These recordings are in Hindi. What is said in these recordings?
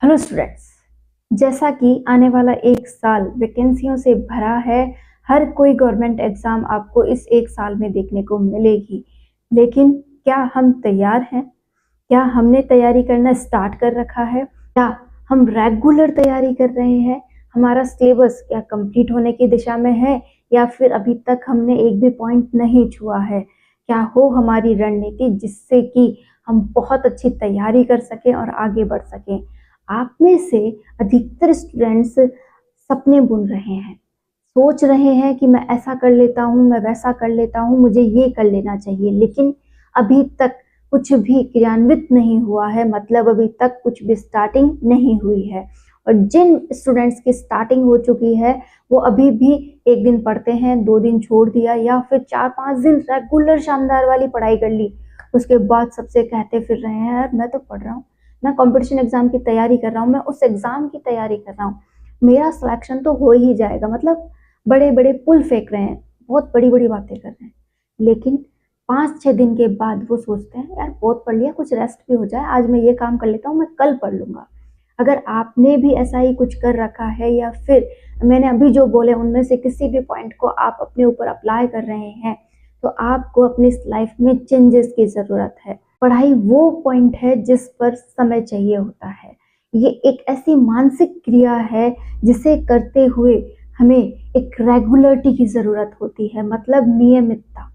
Hello students. जैसा कि आने वाला एक साल वैकेंसियों से भरा है, हर कोई गवर्नमेंट एग्जाम आपको इस एक साल में देखने को मिलेगी। लेकिन क्या हम तैयार हैं? क्या हमने तैयारी करना स्टार्ट कर रखा है? क्या हम रेगुलर तैयारी कर रहे हैं? हमारा सिलेबस क्या कंप्लीट होने की दिशा में है या फिर अभी तक हमने एक भी पॉइंट नहीं छुआ है? क्या हो हमारी रणनीति जिससे कि हम बहुत अच्छी तैयारी कर सकें और आगे बढ़ सकें? आप में से अधिकतर स्टूडेंट्स सपने बुन रहे हैं, सोच रहे हैं कि मैं ऐसा कर लेता हूँ, मैं वैसा कर लेता हूँ, मुझे ये कर लेना चाहिए, लेकिन अभी तक कुछ भी क्रियान्वित नहीं हुआ है। मतलब अभी तक कुछ भी स्टार्टिंग नहीं हुई है। और जिन स्टूडेंट्स की स्टार्टिंग हो चुकी है वो अभी भी एक दिन पढ़ते हैं, 2 दिन छोड़ दिया या फिर 4-5 दिन रेगुलर शानदार वाली पढ़ाई कर ली, उसके बाद सबसे कहते फिर रहे हैं यार मैं तो पढ़ रहा हूँ, मैं कंपटीशन एग्जाम की तैयारी कर रहा हूँ, मैं उस एग्जाम की तैयारी कर रहा हूँ, मेरा सिलेक्शन तो हो ही जाएगा। मतलब बड़े बड़े पुल फेंक रहे हैं, बहुत बड़ी बड़ी बातें कर रहे हैं, लेकिन 5-6 दिन के बाद वो सोचते हैं यार बहुत पढ़ लिया, कुछ रेस्ट भी हो जाए, आज मैं ये काम कर लेता हूँ, मैं कल पढ़ लूंगा। अगर आपने भी ऐसा ही कुछ कर रखा है या फिर मैंने अभी जो बोले उनमें से किसी भी पॉइंट को आप अपने ऊपर अप्लाई कर रहे हैं, तो आपको अपनी लाइफ में चेंजेस की जरूरत है। पढ़ाई वो पॉइंट है जिस पर समय चाहिए होता है। ये एक ऐसी मानसिक क्रिया है जिसे करते हुए हमें एक रेगुलरिटी की जरूरत होती है, मतलब नियमितता।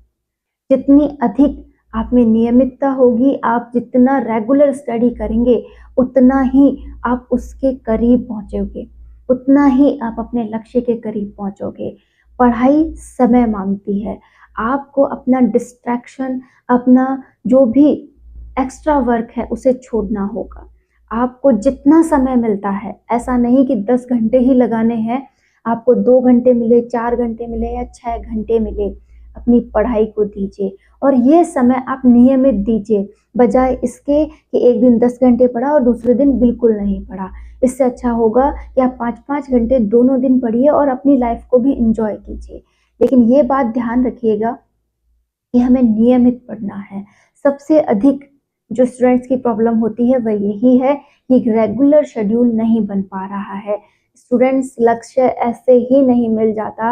जितनी अधिक आप में नियमितता होगी, आप जितना रेगुलर स्टडी करेंगे, उतना ही आप उसके करीब पहुंचोगे, उतना ही आप अपने लक्ष्य के करीब पहुंचोगे। पढ़ाई समय मांगती है। आपको अपना डिस्ट्रैक्शन, अपना जो भी एक्स्ट्रा वर्क है उसे छोड़ना होगा। आपको जितना समय मिलता है, ऐसा नहीं कि 10 घंटे ही लगाने हैं, आपको 2 घंटे मिले, 4 घंटे मिले या 6 घंटे मिले, अपनी पढ़ाई को दीजिए। और ये समय आप नियमित दीजिए, बजाय इसके कि एक दिन 10 घंटे पढ़ा और दूसरे दिन बिल्कुल नहीं पढ़ा। इससे अच्छा होगा कि आप 5-5 घंटे दोनों दिन पढ़िए और अपनी लाइफ को भी इंजॉय कीजिए। लेकिन ये बात ध्यान रखिएगा कि हमें नियमित पढ़ना है। सबसे अधिक जो स्टूडेंट्स की प्रॉब्लम होती है वह यही है कि रेगुलर शेड्यूल नहीं बन पा रहा है। स्टूडेंट्स लक्ष्य ऐसे ही नहीं मिल जाता,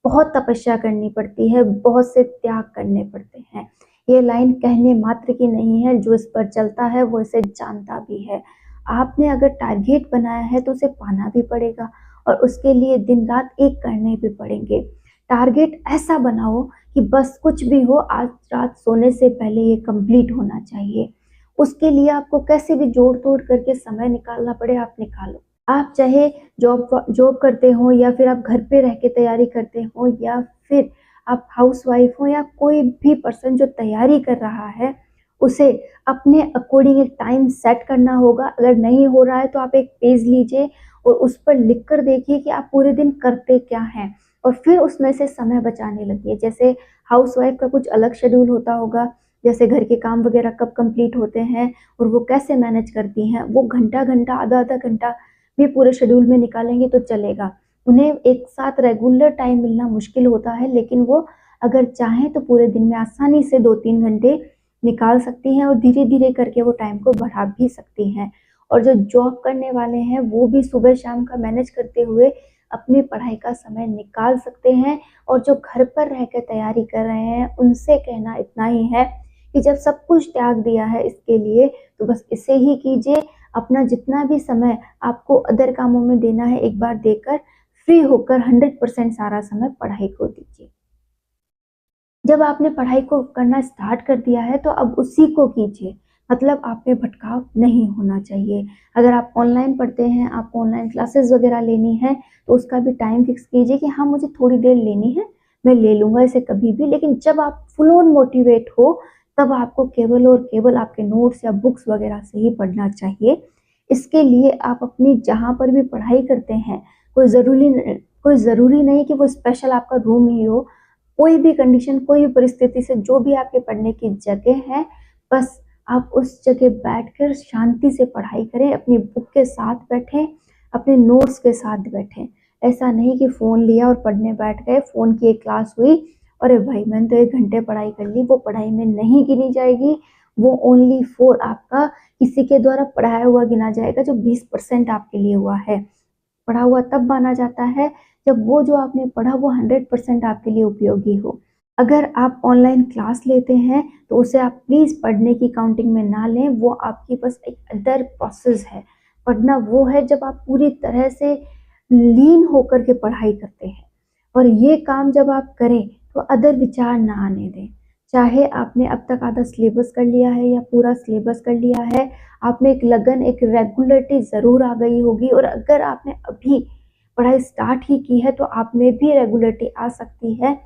बहुत तपस्या करनी पड़ती है, बहुत से त्याग करने पड़ते हैं। ये लाइन कहने मात्र की नहीं है, जो इस पर चलता है वो इसे जानता भी है। आपने अगर टारगेट बनाया है तो उसे पाना भी पड़ेगा और उसके लिए दिन रात एक करने भी पड़ेंगे। टारगेट ऐसा बनाओ कि बस कुछ भी हो, आज रात सोने से पहले ये कंप्लीट होना चाहिए। उसके लिए आपको कैसे भी जोड़ तोड़ करके समय निकालना पड़े, आप निकालो। आप चाहे जॉब जॉब करते हो या फिर आप घर पे रह के तैयारी करते हो या फिर आप हाउसवाइफ हो या कोई भी पर्सन जो तैयारी कर रहा है, उसे अपने अकॉर्डिंग एक टाइम सेट करना होगा। अगर नहीं हो रहा है तो आप एक पेज लीजिए और उस पर लिख कर देखिए कि आप पूरे दिन करते क्या हैं और फिर उसमें से समय बचाने लगिए। जैसे हाउसवाइफ का कुछ अलग शेड्यूल होता होगा, जैसे घर के काम वगैरह कब कंप्लीट होते हैं और वो कैसे मैनेज करती हैं, वो घंटा घंटा आधा आधा घंटा भी पूरे शेड्यूल में निकालेंगे तो चलेगा। उन्हें एक साथ रेगुलर टाइम मिलना मुश्किल होता है, लेकिन वो अगर चाहें तो पूरे दिन में आसानी से 2-3 घंटे निकाल सकती हैं और धीरे धीरे करके वो टाइम को बढ़ा भी सकती हैं। और जो जॉब करने वाले हैं वो भी सुबह शाम का मैनेज करते हुए अपनी पढ़ाई का समय निकाल सकते हैं। और जो घर पर रहकर तैयारी कर रहे हैं उनसे कहना इतना ही है कि जब सब कुछ त्याग दिया है इसके लिए, तो बस इसे ही कीजिए। अपना जितना भी समय आपको अदर कामों में देना है, एक बार देकर फ्री होकर 100% सारा समय पढ़ाई को दीजिए। जब आपने पढ़ाई को करना स्टार्ट कर दिया है तो अब उसी को कीजिए, मतलब आप में भटकाव नहीं होना चाहिए। अगर आप ऑनलाइन पढ़ते हैं, आपको ऑनलाइन क्लासेस वगैरह लेनी है, तो उसका भी टाइम फिक्स कीजिए कि हाँ मुझे थोड़ी देर लेनी है, मैं ले लूँगा इसे कभी भी। लेकिन जब आप फुल ऑन मोटिवेट हो, तब आपको केवल और केवल आपके नोट्स या बुक्स वगैरह से ही पढ़ना चाहिए। इसके लिए आप अपनी जहाँ पर भी पढ़ाई करते हैं, कोई ज़रूरी नहीं कि वो स्पेशल आपका रूम ही हो। कोई भी कंडीशन, कोई भी परिस्थिति से जो भी आपके पढ़ने की जगह है, बस आप उस जगह बैठकर शांति से पढ़ाई करें, अपनी बुक के साथ बैठें, अपने नोट्स के साथ बैठें। ऐसा नहीं कि फ़ोन लिया और पढ़ने बैठ गए, फ़ोन की एक क्लास हुई, अरे भाई मैंने तो 1 घंटे पढ़ाई कर ली, वो पढ़ाई में नहीं गिनी जाएगी। वो ओनली फॉर आपका किसी के द्वारा पढ़ाया हुआ गिना जाएगा जो 20% आपके लिए हुआ है। पढ़ा हुआ तब माना जाता है जब वो जो आपने पढ़ा वो 100% आपके लिए उपयोगी हो। अगर आप ऑनलाइन क्लास लेते हैं तो उसे आप प्लीज़ पढ़ने की काउंटिंग में ना लें, वो आपकी बस एक अदर प्रोसेस है। पढ़ना वो है जब आप पूरी तरह से लीन होकर के पढ़ाई करते हैं, और ये काम जब आप करें तो अदर विचार ना आने दें। चाहे आपने अब तक आधा सिलेबस कर लिया है या पूरा सिलेबस कर लिया है, आप में एक लगन, एक रेगुलरिटी ज़रूर आ गई होगी, और अगर आपने अभी पढ़ाई स्टार्ट ही की है तो आप में भी रेगुलरिटी आ सकती है।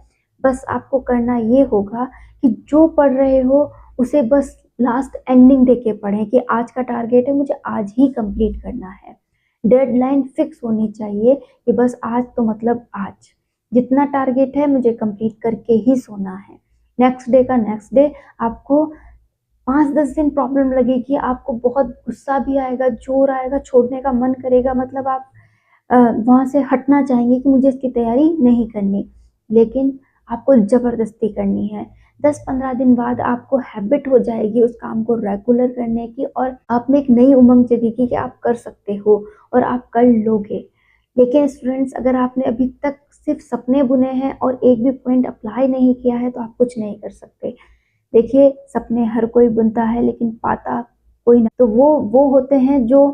बस आपको करना ये होगा कि जो पढ़ रहे हो उसे बस लास्ट एंडिंग देके पढ़ें कि आज का टारगेट है, मुझे आज ही कंप्लीट करना है। डेडलाइन फिक्स होनी चाहिए कि बस आज तो मतलब आज, जितना टारगेट है मुझे कंप्लीट करके ही सोना है। नेक्स्ट डे का नेक्स्ट डे आपको 5-10 दिन प्रॉब्लम लगेगी, आपको बहुत गुस्सा भी आएगा, जोर आएगा, छोड़ने का मन करेगा, मतलब आप वहाँ से हटना चाहेंगे कि मुझे इसकी तैयारी नहीं करनी, लेकिन आपको ज़बरदस्ती करनी है। 10-15 दिन बाद आपको हैबिट हो जाएगी उस काम को रेगुलर करने की, और आप में एक नई उमंग जगेगी कि आप कर सकते हो और आप कर लोगे। लेकिन स्टूडेंट्स, अगर आपने अभी तक सिर्फ सपने बुने हैं और एक भी पॉइंट अप्लाई नहीं किया है तो आप कुछ नहीं कर सकते। देखिए, सपने हर कोई बुनता है लेकिन पाता कोई ना, तो वो होते हैं जो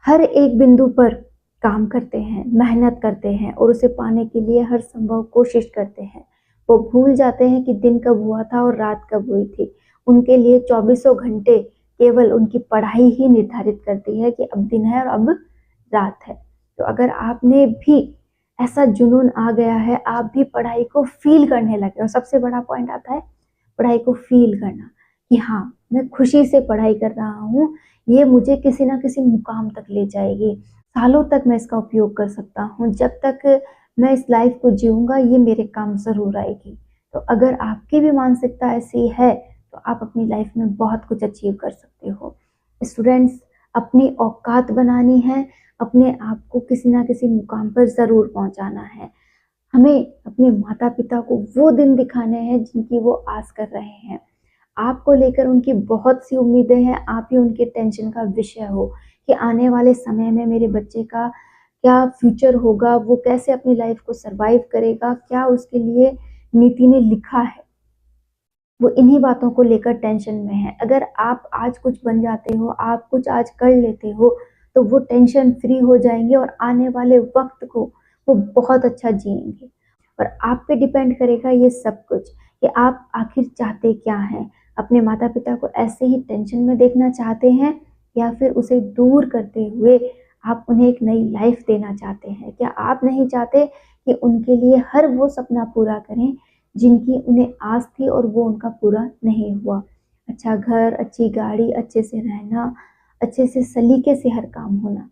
हर एक बिंदु पर काम करते हैं, मेहनत करते हैं और उसे पाने के लिए हर संभव कोशिश करते हैं। वो भूल जाते हैं कि दिन कब हुआ था और रात कब हुई थी। उनके लिए चौबीसों घंटे केवल उनकी पढ़ाई ही निर्धारित करती है कि अब दिन है और अब रात है। तो अगर आपने भी ऐसा जुनून आ गया है, आप भी पढ़ाई को फ़ील करने लगे, और सबसे बड़ा पॉइंट आता है पढ़ाई को फ़ील करना, कि हाँ, मैं खुशी से पढ़ाई कर रहा हूँ, ये मुझे किसी न किसी मुकाम तक ले जाएगी। सालों तक मैं इसका उपयोग कर सकता हूँ, जब तक मैं इस लाइफ़ को जीऊँगा ये मेरे काम ज़रूर आएगी। तो अगर आपकी भी मानसिकता ऐसी है, तो आप अपनी लाइफ़ में बहुत कुछ अचीव कर सकते हो। स्टूडेंट्स, अपनी औकात बनानी है, अपने आप को किसी न किसी मुकाम पर ज़रूर पहुँचाना है। हमें अपने माता-पिता को वो दिन दिखाने हैं जिनकी वो आस कर रहे हैं। आपको लेकर उनकी बहुत सी उम्मीदें हैं, आप ही उनके टेंशन का विषय हो कि आने वाले समय में मेरे बच्चे का क्या फ्यूचर होगा, वो कैसे अपनी लाइफ को सर्वाइव करेगा, क्या उसके लिए नीति ने लिखा है। वो इन्हीं बातों को लेकर टेंशन में है। अगर आप आज कुछ बन जाते हो, आप कुछ आज कर लेते हो, तो वो टेंशन फ्री हो जाएँगे और आने वाले वक़्त को वो बहुत अच्छा जिएँगे। और आप पे डिपेंड करेगा ये सब कुछ कि आप आखिर चाहते क्या हैं? अपने माता-पिता को ऐसे ही टेंशन में देखना चाहते हैं, या फिर उसे दूर करते हुए आप उन्हें एक नई लाइफ़ देना चाहते हैं? क्या आप नहीं चाहते कि उनके लिए हर वो सपना पूरा करें जिनकी उन्हें आस थी और वो उनका पूरा नहीं हुआ? अच्छा घर, अच्छी गाड़ी, अच्छे से रहना, अच्छे से सलीके से हर काम होना।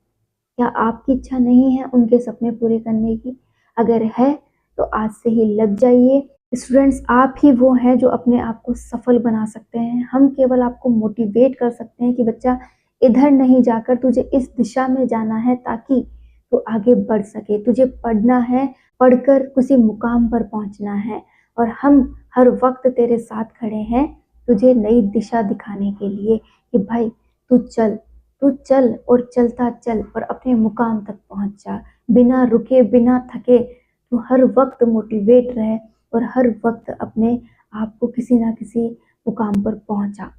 क्या आपकी इच्छा नहीं है उनके सपने पूरे करने की? अगर है तो आज से ही लग जाइए। स्टूडेंट्स, आप ही वो हैं जो अपने आप को सफल बना सकते हैं। हम केवल आपको मोटिवेट कर सकते हैं कि बच्चा, इधर नहीं जाकर तुझे इस दिशा में जाना है ताकि तू आगे बढ़ सके। तुझे पढ़ना है, पढ़कर किसी मुकाम पर पहुंचना है, और हम हर वक्त तेरे साथ खड़े हैं तुझे नई दिशा दिखाने के लिए कि भाई तू चल, तू चल और चलता चल और अपने मुकाम तक पहुंच जा। बिना रुके, बिना थके, तू हर वक्त मोटिवेट रहे और हर वक्त अपने आप को किसी ना किसी मुकाम पर पहुंचा।